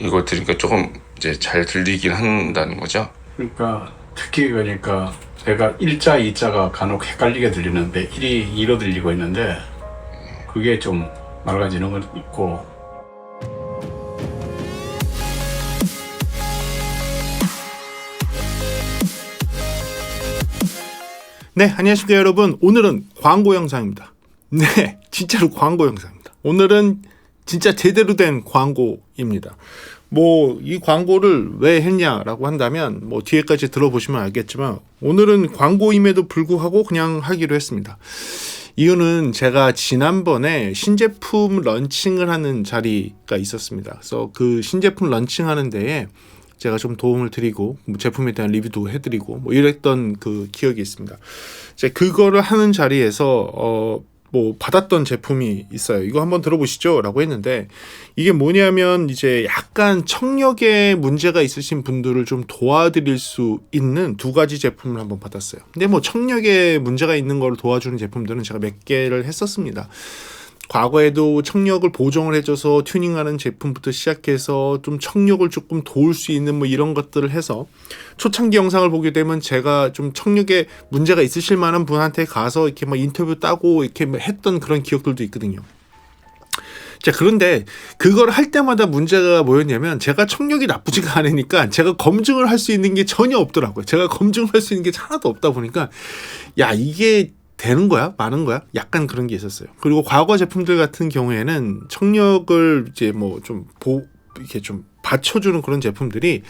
이거 들으니까 조금 이제 잘 들리긴 한다는 거죠? 그러니까 특히 그러니까 제가 1자, 2자가 간혹 헷갈리게 들리는데 1이 2로 들리고 있는데 그게 좀 맑아지는 건 있고. 네, 안녕하십니까 여러분. 오늘은 광고 영상입니다. 네, 진짜로 광고 영상입니다. 오늘은 진짜 제대로 된 광고입니다. 이 광고를 왜 했냐라고 한다면 뒤에까지 들어보시면 알겠지만 오늘은 광고임에도 불구하고 그냥 하기로 했습니다. 이유는 제가 지난번에 신제품 런칭을 하는 자리가 있었습니다. 그래서 그 신제품 런칭하는 데에 제가 좀 도움을 드리고 제품에 대한 리뷰도 해드리고 이랬던 그 기억이 있습니다. 이제 그거를 하는 자리에서 받았던 제품이 있어요. 이거 한번 들어보시죠 라고 했는데, 이게 뭐냐면 이제 약간 청력에 문제가 있으신 분들을 좀 도와드릴 수 있는 두 가지 제품을 한번 받았어요. 근데 청력에 문제가 있는 걸 도와주는 제품들은 제가 몇 개를 했었습니다. 과거에도 청력을 보정을 해줘서 튜닝하는 제품부터 시작해서 좀 청력을 조금 도울 수 있는 이런 것들을 해서 초창기 영상을 보게 되면 제가 좀 청력에 문제가 있으실 만한 분한테 가서 이렇게 인터뷰 따고 이렇게 했던 그런 기억들도 있거든요. 자, 그런데 그걸 할 때마다 문제가 뭐였냐면 제가 청력이 나쁘지가 않으니까 제가 검증을 할 수 있는 게 전혀 없더라고요. 제가 검증을 할 수 있는 게 하나도 없다 보니까 이게 되는 거야? 많은 거야? 약간 그런 게 있었어요. 그리고 과거 제품들 같은 경우에는 청력을 이제 이렇게 좀 받쳐주는 그런 제품들이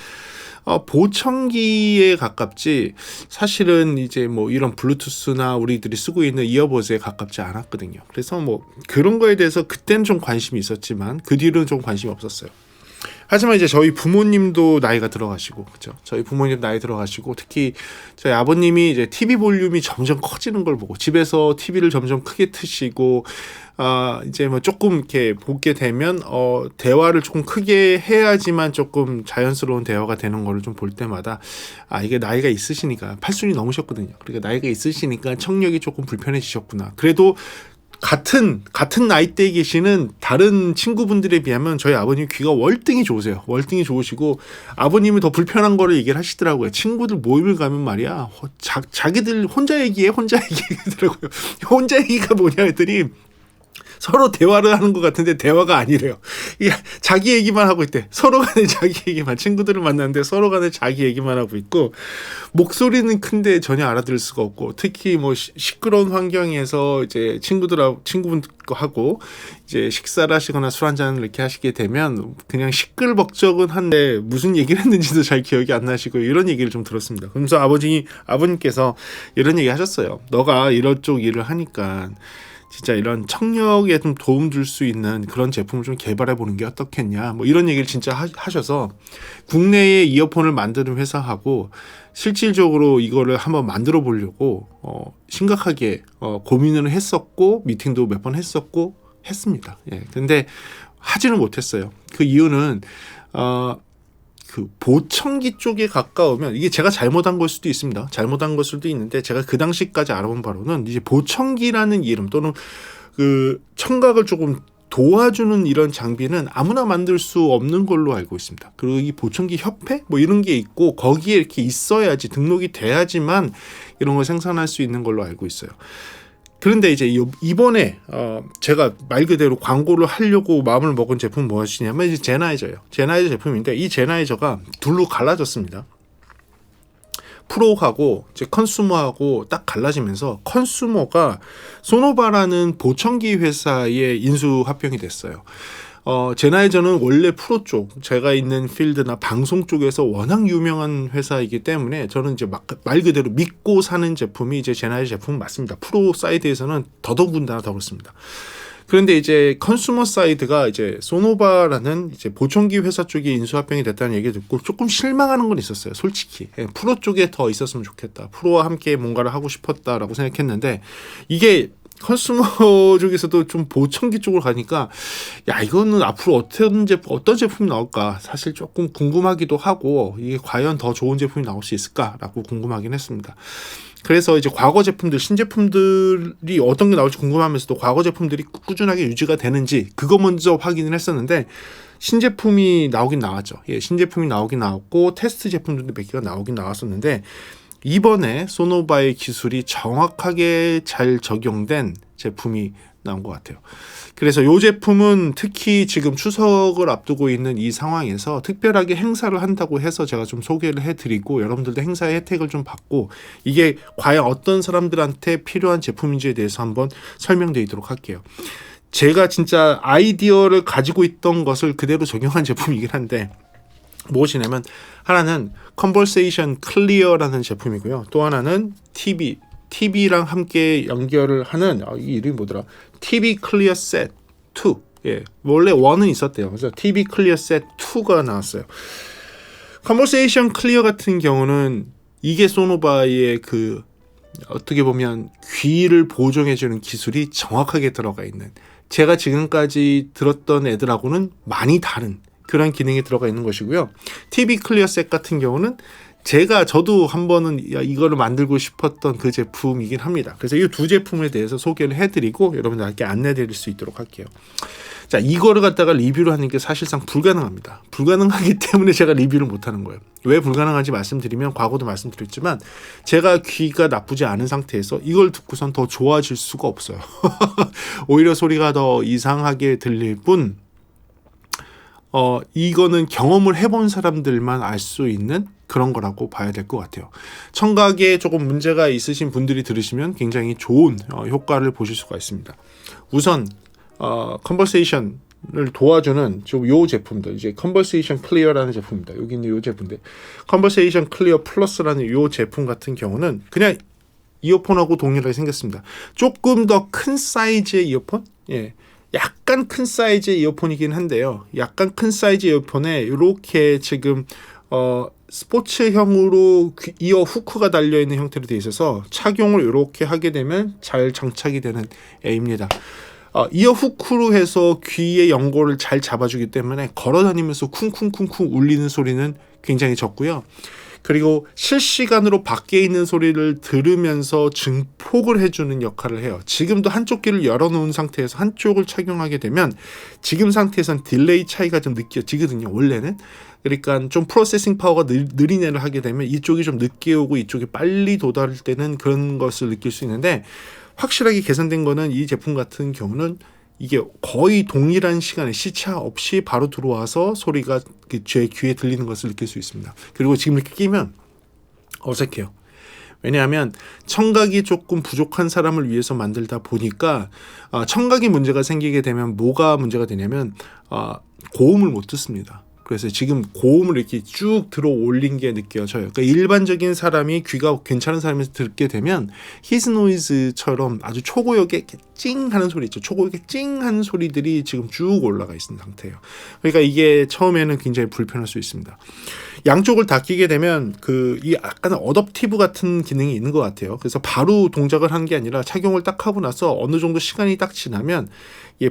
보청기에 가깝지 사실은 이제 이런 블루투스나 우리들이 쓰고 있는 이어버즈에 가깝지 않았거든요. 그래서 그런 거에 대해서 그때는 좀 관심이 있었지만 그 뒤로는 좀 관심이 없었어요. 하지만 이제 저희 부모님도 나이가 들어가시고, 그죠? 저희 부모님 나이 들어가시고, 특히 저희 아버님이 이제 TV 볼륨이 점점 커지는 걸 보고, 집에서 TV를 점점 크게 트시고, 이제 조금 이렇게 보게 되면, 대화를 조금 크게 해야지만 조금 자연스러운 대화가 되는 거를 좀 볼 때마다, 이게 나이가 있으시니까, 80이 넘으셨거든요. 그러니까 나이가 있으시니까 청력이 조금 불편해지셨구나. 그래도 같은 나이대에 계시는 다른 친구분들에 비하면 저희 아버님 귀가 월등히 좋으세요. 월등히 좋으시고 아버님이 더 불편한 거를 얘기를 하시더라고요. 친구들 모임을 가면 말이야, 자기들 혼자 얘기하더라고요. 혼자 얘기가 뭐냐 했더니 서로 대화를 하는 것 같은데 대화가 아니래요. 자기 얘기만 하고 있대. 서로 간에 자기 얘기만, 친구들을 만났는데 서로 간에 자기 얘기만 하고 있고, 목소리는 큰데 전혀 알아들을 수가 없고, 특히 시끄러운 환경에서 이제 친구분하고 이제 식사를 하시거나 술 한잔을 이렇게 하시게 되면 그냥 시끌벅적은 한데 무슨 얘기를 했는지도 잘 기억이 안 나시고, 이런 얘기를 좀 들었습니다. 그러면서 아버님께서 이런 얘기 하셨어요. 너가 이런 쪽 일을 하니까 진짜 이런 청력에 좀 도움 줄 수 있는 그런 제품을 좀 개발해 보는 게 어떻겠냐, 이런 얘기를 진짜 하셔서 국내에 이어폰을 만드는 회사하고 실질적으로 이거를 한번 만들어 보려고 심각하게 고민을 했었고, 미팅도 몇 번 했었고 했습니다. 근데 하지는 못했어요. 그 이유는 그 보청기 쪽에 가까우면, 이게 제가 잘못한 걸 수도 있습니다. 잘못한 걸 수도 있는데, 제가 그 당시까지 알아본 바로는 이제 보청기라는 이름 또는 그 청각을 조금 도와주는 이런 장비는 아무나 만들 수 없는 걸로 알고 있습니다. 그리고 이 보청기 협회 이런 게 있고 거기에 이렇게 있어야지, 등록이 돼야지만 이런 걸 생산할 수 있는 걸로 알고 있어요. 그런데 이제 이번에 제가 말 그대로 광고를 하려고 마음을 먹은 제품은 무엇이냐면 이제 제나이저예요. 제나이저 제품인데 이 제나이저가 둘로 갈라졌습니다. 프로하고 이제 컨슈머하고 딱 갈라지면서 컨슈머가 소노바라는 보청기 회사에 인수 합병이 됐어요. 제나이저는 원래 프로 쪽, 제가 있는 필드나 방송 쪽에서 워낙 유명한 회사이기 때문에 저는 이제 말 그대로 믿고 사는 제품이 이제 제나이저 제품은 맞습니다. 프로 사이드에서는 더더군다나 더 그렇습니다. 그런데 이제 컨슈머 사이드가 이제 소노바라는 이제 보청기 회사 쪽에 인수합병이 됐다는 얘기 듣고 조금 실망하는 건 있었어요. 솔직히 프로 쪽에 더 있었으면 좋겠다, 프로와 함께 뭔가를 하고 싶었다라고 생각했는데, 이게 컨슈머 쪽에서도 좀 보청기 쪽으로 가니까 이거는 앞으로 어떤 제품이 나올까 사실 조금 궁금하기도 하고, 이게 과연 더 좋은 제품이 나올 수 있을까라고 궁금하긴 했습니다. 그래서 이제 과거 제품들, 신제품들이 어떤 게 나올지 궁금하면서도 과거 제품들이 꾸준하게 유지가 되는지 그거 먼저 확인을 했었는데, 신제품이 나오긴 나왔죠. 예, 신제품이 나오긴 나왔고 테스트 제품들도 몇 개가 나오긴 나왔었는데 이번에 소노바의 기술이 정확하게 잘 적용된 제품이 나온 것 같아요. 그래서 이 제품은 특히 지금 추석을 앞두고 있는 이 상황에서 특별하게 행사를 한다고 해서 제가 좀 소개를 해드리고 여러분들도 행사의 혜택을 좀 받고 이게 과연 어떤 사람들한테 필요한 제품인지에 대해서 한번 설명드리도록 할게요. 제가 진짜 아이디어를 가지고 있던 것을 그대로 적용한 제품이긴 한데 무엇이냐면 하나는 컨버세이션 클리어라는 제품이고요. 또 하나는 TV랑 함께 연결을 하는 이 이름이 뭐더라? TV 클리어 셋 2. 예. 원래 1은 있었대요. 그래서 TV 클리어 셋 2가 나왔어요. 컨버세이션 클리어 같은 경우는 이게 소노바의 그 어떻게 보면 귀를 보정해 주는 기술이 정확하게 들어가 있는 제가 지금까지 들었던 애들하고는 많이 다른 그런 기능이 들어가 있는 것이고요. TV 클리어 셋 같은 경우는 저도 한 번은 이거를 만들고 싶었던 그 제품이긴 합니다. 그래서 이 두 제품에 대해서 소개를 해드리고 여러분들께 안내드릴 수 있도록 할게요. 자, 이거를 갖다가 리뷰를 하는 게 사실상 불가능합니다. 불가능하기 때문에 제가 리뷰를 못하는 거예요. 왜 불가능한지 말씀드리면 과거도 말씀드렸지만 제가 귀가 나쁘지 않은 상태에서 이걸 듣고선 더 좋아질 수가 없어요. 오히려 소리가 더 이상하게 들릴 뿐 이거는 경험을 해본 사람들만 알 수 있는 그런 거라고 봐야 될 것 같아요. 청각에 조금 문제가 있으신 분들이 들으시면 굉장히 좋은 효과를 보실 수가 있습니다. 우선 컨버세이션을 도와주는 요 제품들 이제 컨버세이션 클리어라는 제품입니다. 여기 있는 요 제품인데 컨버세이션 클리어 플러스라는 요 제품 같은 경우는 그냥 이어폰하고 동일하게 생겼습니다. 조금 더 큰 사이즈의 이어폰? 예. 약간 큰 사이즈의 이어폰이긴 한데요. 약간 큰 사이즈 이어폰에 이렇게 지금 스포츠형으로 이어 후크가 달려있는 형태로 되어 있어서 착용을 이렇게 하게 되면 잘 장착이 되는 애입니다. 이어 후크로 해서 귀의 연골을 잘 잡아주기 때문에 걸어다니면서 쿵쿵쿵쿵 울리는 소리는 굉장히 적고요. 그리고 실시간으로 밖에 있는 소리를 들으면서 증폭을 해주는 역할을 해요. 지금도 한쪽 귀를 열어놓은 상태에서 한쪽을 착용하게 되면 지금 상태에선 딜레이 차이가 좀 느껴지거든요. 원래는. 그러니까 좀 프로세싱 파워가 느린 애를 하게 되면 이쪽이 좀 늦게 오고 이쪽이 빨리 도달할 때는 그런 것을 느낄 수 있는데 확실하게 개선된 거는 이 제품 같은 경우는 이게 거의 동일한 시간에 시차 없이 바로 들어와서 소리가 제 귀에 들리는 것을 느낄 수 있습니다. 그리고 지금 이렇게 끼면 어색해요. 왜냐하면 청각이 조금 부족한 사람을 위해서 만들다 보니까 청각이 문제가 생기게 되면 뭐가 문제가 되냐면 고음을 못 듣습니다. 그래서 지금 고음을 이렇게 쭉 들어 올린 게 느껴져요. 그러니까 일반적인 사람이 귀가 괜찮은 사람에서 듣게 되면 히즈 노이즈처럼 아주 초고역의 찡 하는 소리 있죠. 초고역의 찡 하는 소리들이 지금 쭉 올라가 있는 상태예요. 그러니까 이게 처음에는 굉장히 불편할 수 있습니다. 양쪽을 다 끼게 되면 이 약간 어댑티브 같은 기능이 있는 것 같아요. 그래서 바로 동작을 하는 게 아니라 착용을 딱 하고 나서 어느 정도 시간이 딱 지나면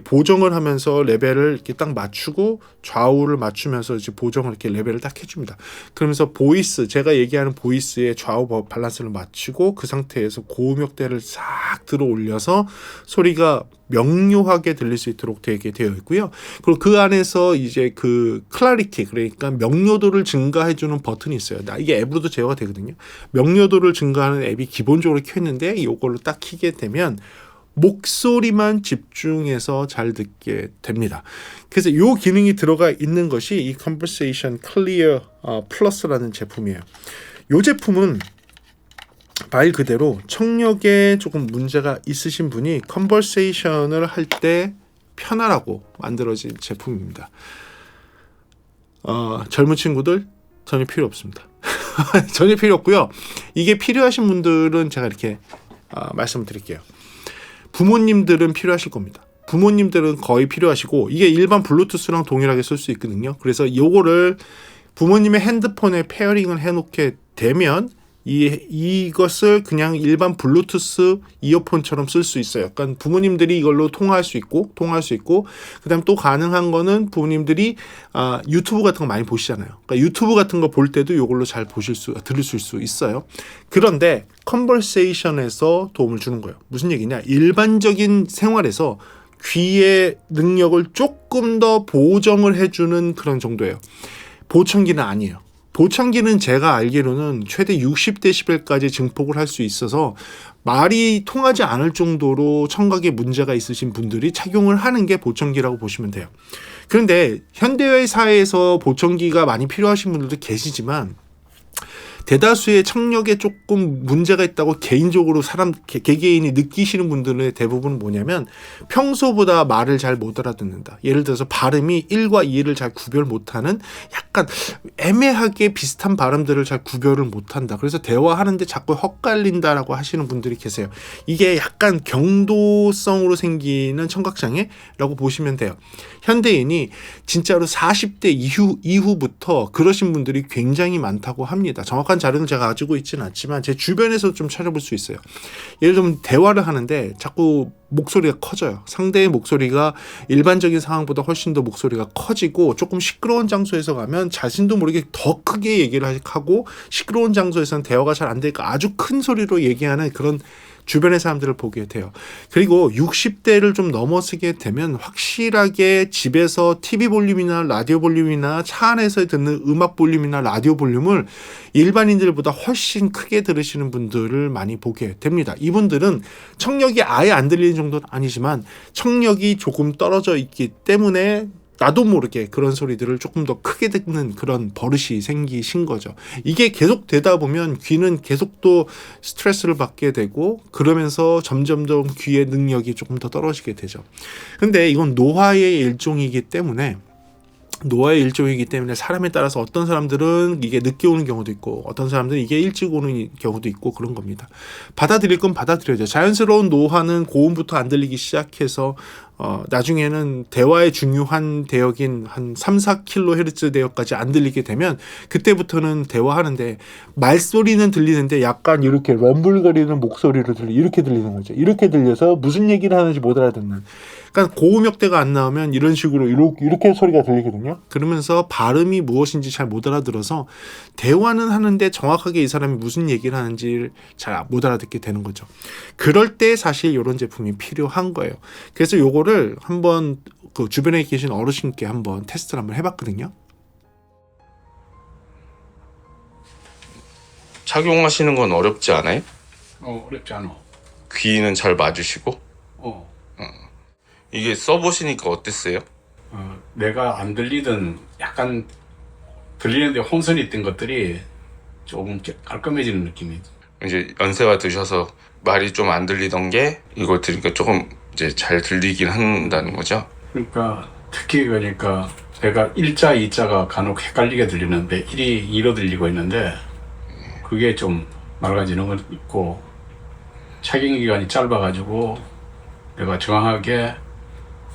보정을 하면서 레벨을 이렇게 딱 맞추고 좌우를 맞추면서 이제 보정을 이렇게 레벨을 딱 해줍니다. 그러면서 보이스, 제가 얘기하는 보이스의 좌우 밸런스를 맞추고 그 상태에서 고음역대를 싹 들어 올려서 소리가 명료하게 들릴 수 있도록 되게 되어 있고요. 그리고 그 안에서 이제 그 클래리티, 그러니까 명료도를 증가해주는 버튼이 있어요. 이게 앱으로도 제어가 되거든요. 명료도를 증가하는 앱이 기본적으로 켜있는데 이걸로 딱 켜게 되면 목소리만 집중해서 잘 듣게 됩니다. 그래서 이 기능이 들어가 있는 것이 이 컨버세이션 클리어 플러스라는 제품이에요. 이 제품은 말 그대로 청력에 조금 문제가 있으신 분이 컨버세이션을 할 때 편하라고 만들어진 제품입니다. 젊은 친구들 전혀 필요 없습니다. 전혀 필요 없고요. 이게 필요하신 분들은 제가 이렇게 말씀을 드릴게요. 부모님들은 필요하실 겁니다. 부모님들은 거의 필요하시고 이게 일반 블루투스랑 동일하게 쓸 수 있거든요. 그래서 요거를 부모님의 핸드폰에 페어링을 해놓게 되면 이것을 그냥 일반 블루투스 이어폰처럼 쓸 수 있어요. 약간 부모님들이 이걸로 통화할 수 있고 그다음 또 가능한 거는 부모님들이 유튜브 같은 거 많이 보시잖아요. 그러니까 유튜브 같은 거 볼 때도 이걸로 잘 들으실 수 있어요. 그런데 컨버세이션에서 도움을 주는 거예요. 무슨 얘기냐? 일반적인 생활에서 귀의 능력을 조금 더 보정을 해주는 그런 정도예요. 보청기는 아니에요. 보청기는 제가 알기로는 최대 60dB까지 증폭을 할 수 있어서 말이 통하지 않을 정도로 청각에 문제가 있으신 분들이 착용을 하는 게 보청기라고 보시면 돼요. 그런데 현대의 사회에서 보청기가 많이 필요하신 분들도 계시지만 대다수의 청력에 조금 문제가 있다고 개인적으로 개개인이 느끼시는 분들의 대부분은 뭐냐면 평소보다 말을 잘 못 알아듣는다. 예를 들어서 발음이 1과 2를 잘 구별 못하는 약간 애매하게 비슷한 발음들을 잘 구별을 못한다. 그래서 대화하는데 자꾸 헛갈린다라고 하시는 분들이 계세요. 이게 약간 경도성으로 생기는 청각장애라고 보시면 돼요. 현대인이 진짜로 40대 이후부터 그러신 분들이 굉장히 많다고 합니다. 정확한 자료는 제가 가지고 있지는 않지만 제 주변에서 좀 찾아볼 수 있어요. 예를 들면 대화를 하는데 자꾸 목소리가 커져요. 상대의 목소리가 일반적인 상황보다 훨씬 더 목소리가 커지고 조금 시끄러운 장소에서 가면 자신도 모르게 더 크게 얘기를 하고 시끄러운 장소에서는 대화가 잘 안 되니까 아주 큰 소리로 얘기하는 그런 주변의 사람들을 보게 돼요. 그리고 60대를 좀 넘어서게 되면 확실하게 집에서 TV 볼륨이나 라디오 볼륨이나 차 안에서 듣는 음악 볼륨이나 라디오 볼륨을 일반인들보다 훨씬 크게 들으시는 분들을 많이 보게 됩니다. 이분들은 청력이 아예 안 들리는 정도는 아니지만 청력이 조금 떨어져 있기 때문에 나도 모르게 그런 소리들을 조금 더 크게 듣는 그런 버릇이 생기신 거죠. 이게 계속 되다 보면 귀는 계속 또 스트레스를 받게 되고 그러면서 점점 귀의 능력이 조금 더 떨어지게 되죠. 근데 이건 노화의 일종이기 때문에 사람에 따라서 어떤 사람들은 이게 늦게 오는 경우도 있고 어떤 사람들은 이게 일찍 오는 경우도 있고 그런 겁니다. 받아들일 건 받아들여야죠. 자연스러운 노화는 고음부터 안 들리기 시작해서 나중에는 대화의 중요한 대역인 한 3-4kHz 대역까지 안 들리게 되면 그때부터는 대화하는데 말소리는 들리는데 약간 이렇게 럼블거리는 목소리로 이렇게 들리는 거죠. 이렇게 들려서 무슨 얘기를 하는지 못 알아듣는. 그러니까 고음역대가 안 나오면 이런 식으로 이렇게 소리가 들리거든요. 그러면서 발음이 무엇인지 잘 못 알아들어서 대화는 하는데 정확하게 이 사람이 무슨 얘기를 하는지 잘 못 알아듣게 되는 거죠. 그럴 때 사실 이런 제품이 필요한 거예요. 그래서 요거를 한번 그 주변에 계신 어르신께 한번 테스트를 한번 해봤거든요. 착용하시는 건 어렵지 않아요? 어렵지 않아. 귀는 잘 맞으시고? 이게 써보시니까 어땠어요? 내가 안 들리던 약간 들리는데 혼선이 있던 것들이 조금 깔끔해지는 느낌이. 이제 연세가 드셔서 말이 좀 안 들리던 게 이거 들으니까 조금 이제 잘 들리긴 한다는 거죠? 그러니까 특히 그러니까 제가 1자, 2자가 간혹 헷갈리게 들리는데 1이 2로 들리고 있는데 그게 좀 맑아지는 건 있고 착용 기간이 짧아가지고 내가 정확하게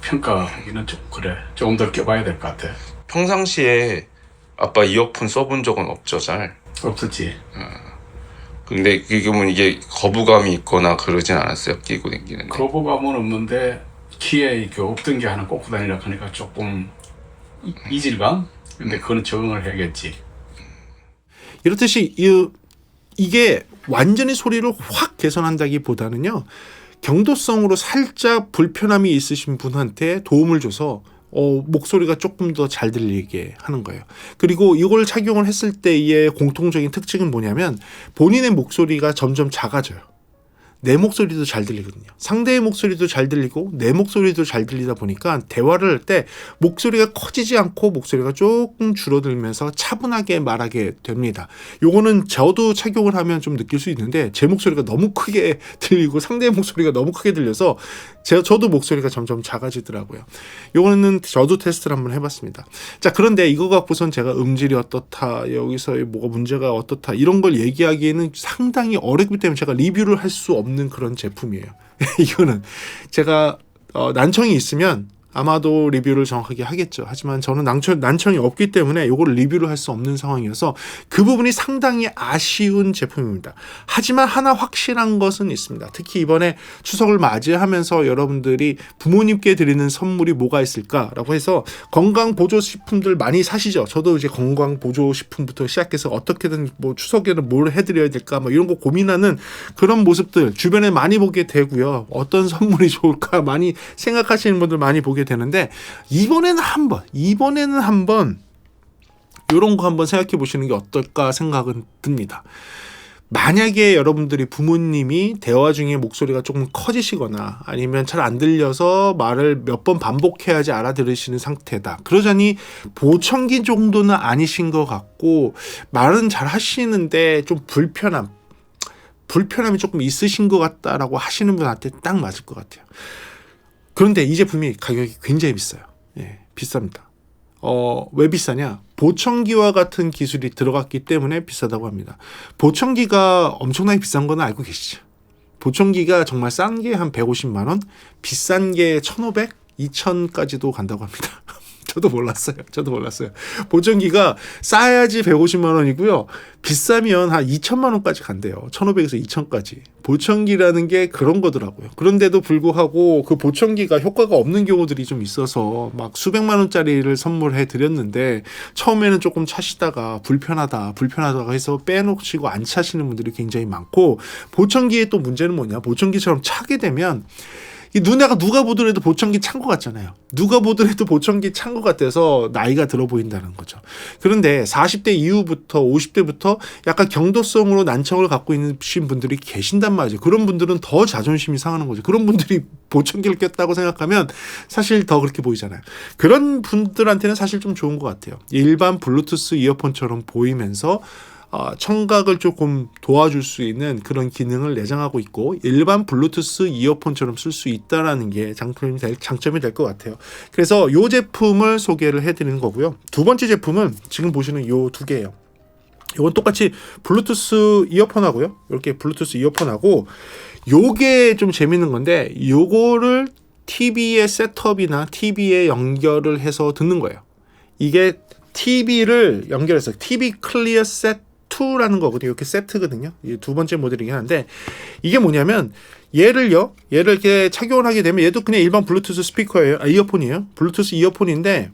평가하기는 좀 그래. 조금 더 껴봐야 될 것 같아. 평상시에 아빠 이어폰 써본 적은 없죠, 잘? 없었지. 근데 그러면 이게 거부감이 있거나 그러진 않았어요? 끼고 다니는데. 거부감은 없는데 키에 이렇게 없던 게 하나 꽂고 다니려고 하니까 조금 이질감? 근데 그거는 적응을 해야겠지. 이렇듯이 이게 완전히 소리를 확 개선한다기보다는요. 경도성으로 살짝 불편함이 있으신 분한테 도움을 줘서 목소리가 조금 더 잘 들리게 하는 거예요. 그리고 이걸 착용을 했을 때의 공통적인 특징은 뭐냐면 본인의 목소리가 점점 작아져요. 내 목소리도 잘 들리거든요. 상대의 목소리도 잘 들리고 내 목소리도 잘 들리다 보니까 대화를 할 때 목소리가 커지지 않고 목소리가 조금 줄어들면서 차분하게 말하게 됩니다. 요거는 저도 착용을 하면 좀 느낄 수 있는데 제 목소리가 너무 크게 들리고 상대의 목소리가 너무 크게 들려서 저도 목소리가 점점 작아지더라고요. 요거는 저도 테스트를 한번 해봤습니다. 자, 그런데 이거 갖고선 제가 음질이 어떻다, 여기서 뭐가 문제가 어떻다 이런 걸 얘기하기에는 상당히 어렵기 때문에 제가 리뷰를 할 수 없는 그런 제품이에요. 이거는 제가 난청이 있으면 아마도 리뷰를 정확하게 하겠죠. 하지만 저는 난청이 없기 때문에 이걸 리뷰를 할 수 없는 상황이어서 그 부분이 상당히 아쉬운 제품입니다. 하지만 하나 확실한 것은 있습니다. 특히 이번에 추석을 맞이하면서 여러분들이 부모님께 드리는 선물이 뭐가 있을까라고 해서 건강보조식품들 많이 사시죠. 저도 이제 건강보조식품부터 시작해서 어떻게든 뭐 추석에는 뭘 해드려야 될까 뭐 이런 거 고민하는 그런 모습들 주변에 많이 보게 되고요. 어떤 선물이 좋을까 많이 생각하시는 분들 많이 보게 되는데 이번에는 한번 이런 거 한번 생각해 보시는 게 어떨까 생각은 듭니다. 만약에 여러분들이 부모님이 대화 중에 목소리가 조금 커지시거나 아니면 잘 안 들려서 말을 몇 번 반복해야지 알아들으시는 상태다. 그러자니 보청기 정도는 아니신 것 같고 말은 잘 하시는데 좀 불편함이 조금 있으신 것 같다라고 하시는 분한테 딱 맞을 것 같아요. 그런데 이 제품이 가격이 굉장히 비싸요. 예, 비쌉니다. 왜 비싸냐? 보청기와 같은 기술이 들어갔기 때문에 비싸다고 합니다. 보청기가 엄청나게 비싼 건 알고 계시죠? 보청기가 정말 싼 게 한 150만 원, 비싼 게 1,500, 2,000까지도 간다고 합니다. 저도 몰랐어요. 보청기가 싸야지 150만 원이고요. 비싸면 한 2천만 원까지 간대요. 1,500에서 2,000까지. 보청기라는 게 그런 거더라고요. 그런데도 불구하고 그 보청기가 효과가 없는 경우들이 좀 있어서 막 수백만 원짜리를 선물해 드렸는데 처음에는 조금 차시다가 불편하다 해서 빼놓으시고 안 차시는 분들이 굉장히 많고 보청기의 또 문제는 뭐냐? 보청기처럼 차게 되면 이 눈에가 누가 보더라도 보청기 찬 것 같잖아요. 누가 보더라도 보청기 찬 것 같아서 나이가 들어 보인다는 거죠. 그런데 40대 이후부터 50대부터 약간 경도성으로 난청을 갖고 있는 분들이 계신단 말이죠. 그런 분들은 더 자존심이 상하는 거죠. 그런 분들이 보청기를 꼈다고 생각하면 사실 더 그렇게 보이잖아요. 그런 분들한테는 사실 좀 좋은 것 같아요. 일반 블루투스 이어폰처럼 보이면서 청각을 조금 도와줄 수 있는 그런 기능을 내장하고 있고 일반 블루투스 이어폰처럼 쓸 수 있다라는 게 장점이 될 것 같아요. 그래서 이 제품을 소개를 해드리는 거고요. 두 번째 제품은 지금 보시는 이 두 개예요. 이건 똑같이 블루투스 이어폰하고요. 이렇게 블루투스 이어폰하고 요게 좀 재밌는 건데 요거를 TV의 셋업이나 TV에 연결을 해서 듣는 거예요. 이게 TV를 연결해서 TV 클리어 셋 2라는 거거든요. 이렇게 세트거든요. 이 두 번째 모델이긴 한데 이게 뭐냐면 얘를 이렇게 착용을 하게 되면 얘도 그냥 일반 블루투스 스피커예요. 이어폰이에요. 블루투스 이어폰인데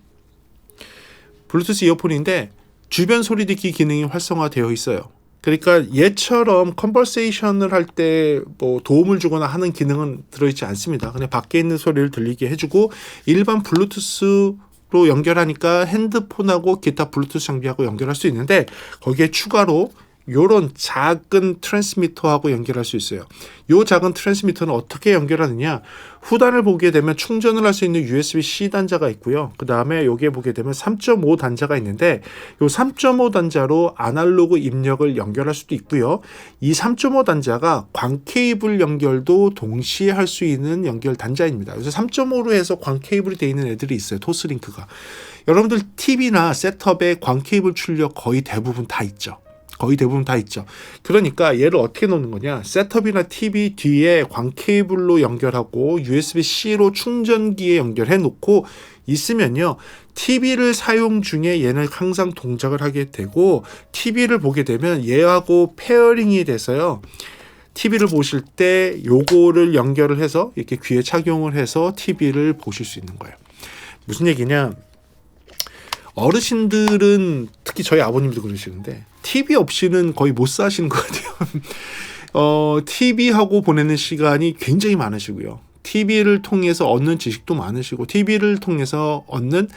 주변 소리 듣기 기능이 활성화되어 있어요. 그러니까 얘처럼 컨버세이션을 할 때 뭐 도움을 주거나 하는 기능은 들어있지 않습니다. 그냥 밖에 있는 소리를 들리게 해주고 일반 블루투스 로 연결하니까 핸드폰하고 기타 블루투스 장비하고 연결할 수 있는데 거기에 추가로 요런 작은 트랜스미터하고 연결할 수 있어요. 요 작은 트랜스미터는 어떻게 연결하느냐? 후단을 보게 되면 충전을 할 수 있는 USB-C 단자가 있고요. 그 다음에 여기에 보게 되면 3.5 단자가 있는데 요 3.5 단자로 아날로그 입력을 연결할 수도 있고요. 이 3.5 단자가 광 케이블 연결도 동시에 할 수 있는 연결 단자입니다. 그래서 3.5로 해서 광 케이블이 되어 있는 애들이 있어요. 토스링크가. 여러분들 TV나 셋업에 광 케이블 출력 거의 대부분 다 있죠. 그러니까 얘를 어떻게 놓는 거냐? 셋업이나 TV 뒤에 광 케이블로 연결하고 USB-C로 충전기에 연결해 놓고 있으면요. TV를 사용 중에 얘는 항상 동작을 하게 되고 TV를 보게 되면 얘하고 페어링이 돼서요. TV를 보실 때 요거를 연결을 해서 이렇게 귀에 착용을 해서 TV를 보실 수 있는 거예요. 무슨 얘기냐? 어르신들은 특히 저희 아버님도 그러시는데 TV 없이는 거의 못 사시는 것 같아요. TV하고 보내는 시간이 굉장히 많으시고요. TV를 통해서 얻는 지식도 많으시고 TV를 통해서 얻는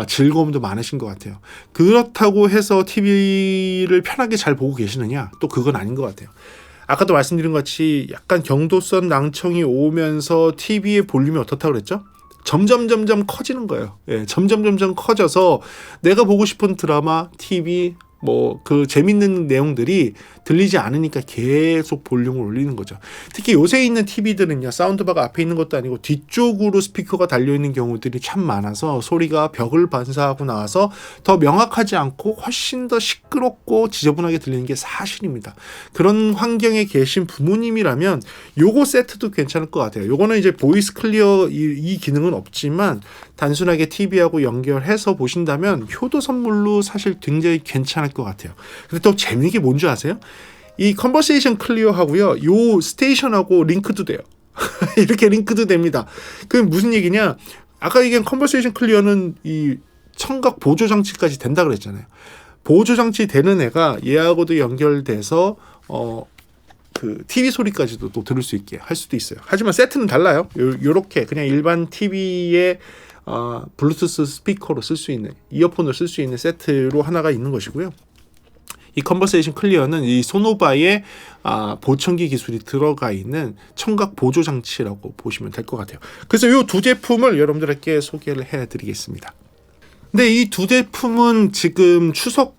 즐거움도 많으신 것 같아요. 그렇다고 해서 TV를 편하게 잘 보고 계시느냐? 또 그건 아닌 것 같아요. 아까도 말씀드린 것 같이 약간 경도성 난청이 오면서 TV의 볼륨이 어떻다고 그랬죠? 점점 커지는 거예요. 예, 점점 커져서 내가 보고 싶은 드라마, TV, 뭐 그 재밌는 내용들이 들리지 않으니까 계속 볼륨을 올리는 거죠. 특히 요새 있는 TV들은요, 사운드바가 앞에 있는 것도 아니고 뒤쪽으로 스피커가 달려있는 경우들이 참 많아서 소리가 벽을 반사하고 나와서 더 명확하지 않고 훨씬 더 시끄럽고 지저분하게 들리는 게 사실입니다. 그런 환경에 계신 부모님이라면 요거 세트도 괜찮을 것 같아요. 요거는 이제 보이스 클리어 이 기능은 없지만 단순하게 TV하고 연결해서 보신다면 효도 선물로 사실 굉장히 괜찮을 것 같아요. 근데 또 재밌는 게 뭔지 아세요? 이 컨버세이션 클리어하고요, 요 스테이션하고 링크도 돼요. 이렇게 링크도 됩니다. 그 무슨 얘기냐? 아까 얘기한 컨버세이션 클리어는 이 청각 보조 장치까지 된다 그랬잖아요. 보조 장치 되는 애가 얘하고도 연결돼서 그 TV 소리까지도 또 들을 수 있게 할 수도 있어요. 하지만 세트는 달라요. 요렇게 그냥 일반 TV에 블루투스 스피커로 쓸 수 있는, 이어폰을 쓸 수 있는 세트로 하나가 있는 것이고요. 이 컨버세이션 클리어는 이 소노바의 보청기 기술이 들어가 있는 청각 보조 장치라고 보시면 될 것 같아요. 그래서 이 두 제품을 여러분들에게 소개를 해드리겠습니다. 근데 이 두 제품은 지금 추석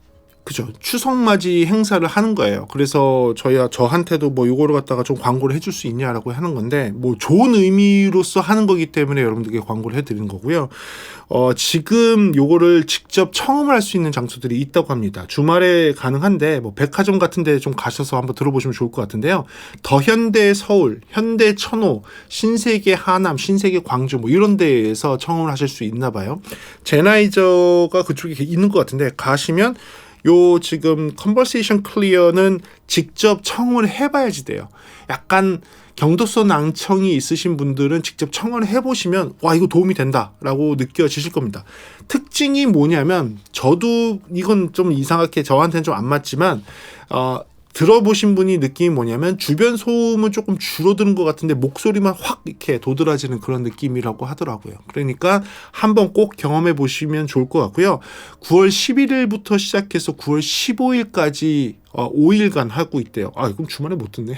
맞이 행사를 하는 거예요. 그래서 저한테도 뭐 요거를 갖다가 좀 광고를 해줄 수 있냐라고 하는 건데, 뭐 좋은 의미로서 하는 거기 때문에 여러분들께 광고를 해드리는 거고요. 지금 요거를 직접 청음을 할 수 있는 장소들이 있다고 합니다. 주말에 가능한데 뭐 백화점 같은 데 좀 가셔서 한번 들어보시면 좋을 것 같은데요. 더현대 서울, 현대 천호, 신세계 하남, 신세계 광주 뭐 이런 데에서 청음을 하실 수 있나 봐요. 제나이저가 그쪽에 있는 것 같은데 가시면 요 지금 컨버세이션 클리어는 직접 청음을 해봐야지 돼요. 약간 경도성 낭청이 있으신 분들은 직접 청음을 해보시면 와, 이거 도움이 된다라고 느껴지실 겁니다. 특징이 뭐냐면, 저도 이건 좀 이상하게 저한테는 좀 안 맞지만 들어보신 분이 느낌이 뭐냐면 주변 소음은 조금 줄어드는 것 같은데 목소리만 확 이렇게 도드라지는 그런 느낌이라고 하더라고요. 그러니까 한번 꼭 경험해 보시면 좋을 것 같고요. 9월 11일부터 시작해서 9월 15일까지 5일간 하고 있대요. 그럼 주말에 못 듣네.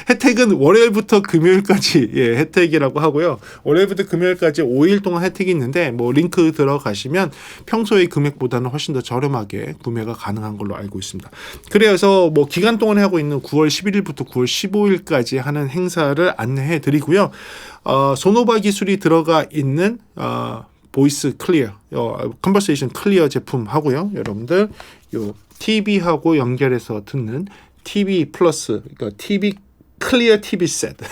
혜택은 월요일부터 금요일까지 혜택이라고 하고요. 월요일부터 금요일까지 5일 동안 혜택이 있는데 뭐 링크 들어가시면 평소의 금액보다는 훨씬 더 저렴하게 구매가 가능한 걸로 알고 있습니다. 그래서 뭐 기간 동안 하고 있는 9월 11일부터 9월 15일까지 하는 행사를 안내해 드리고요. 소노바 기술이 들어가 있는 보이스 클리어, 컨버세이션 클리어 제품 하고요. 여러분들 요 TV하고 연결해서 듣는 TV 플러스, 그러니까 TV 클리어 TV 세트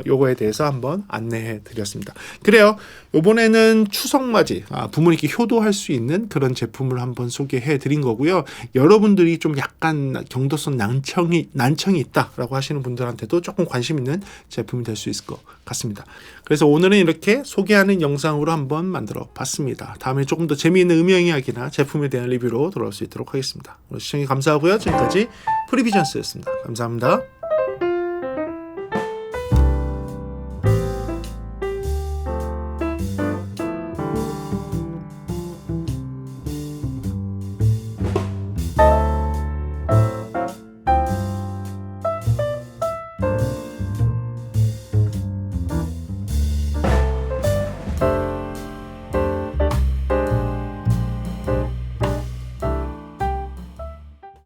요거에 대해서 한번 안내해 드렸습니다. 그래요. 요번에는 추석맞이 부모님께 효도할 수 있는 그런 제품을 한번 소개해 드린 거고요. 여러분들이 좀 약간 경도성 난청이 있다라고 하시는 분들한테도 조금 관심 있는 제품이 될 수 있을 것 같습니다. 그래서 오늘은 이렇게 소개하는 영상으로 한번 만들어 봤습니다. 다음에 조금 더 재미있는 음향 이야기나 제품에 대한 리뷰로 돌아올 수 있도록 하겠습니다. 오늘 시청해 감사하고요. 지금까지 프리비전스였습니다. 감사합니다.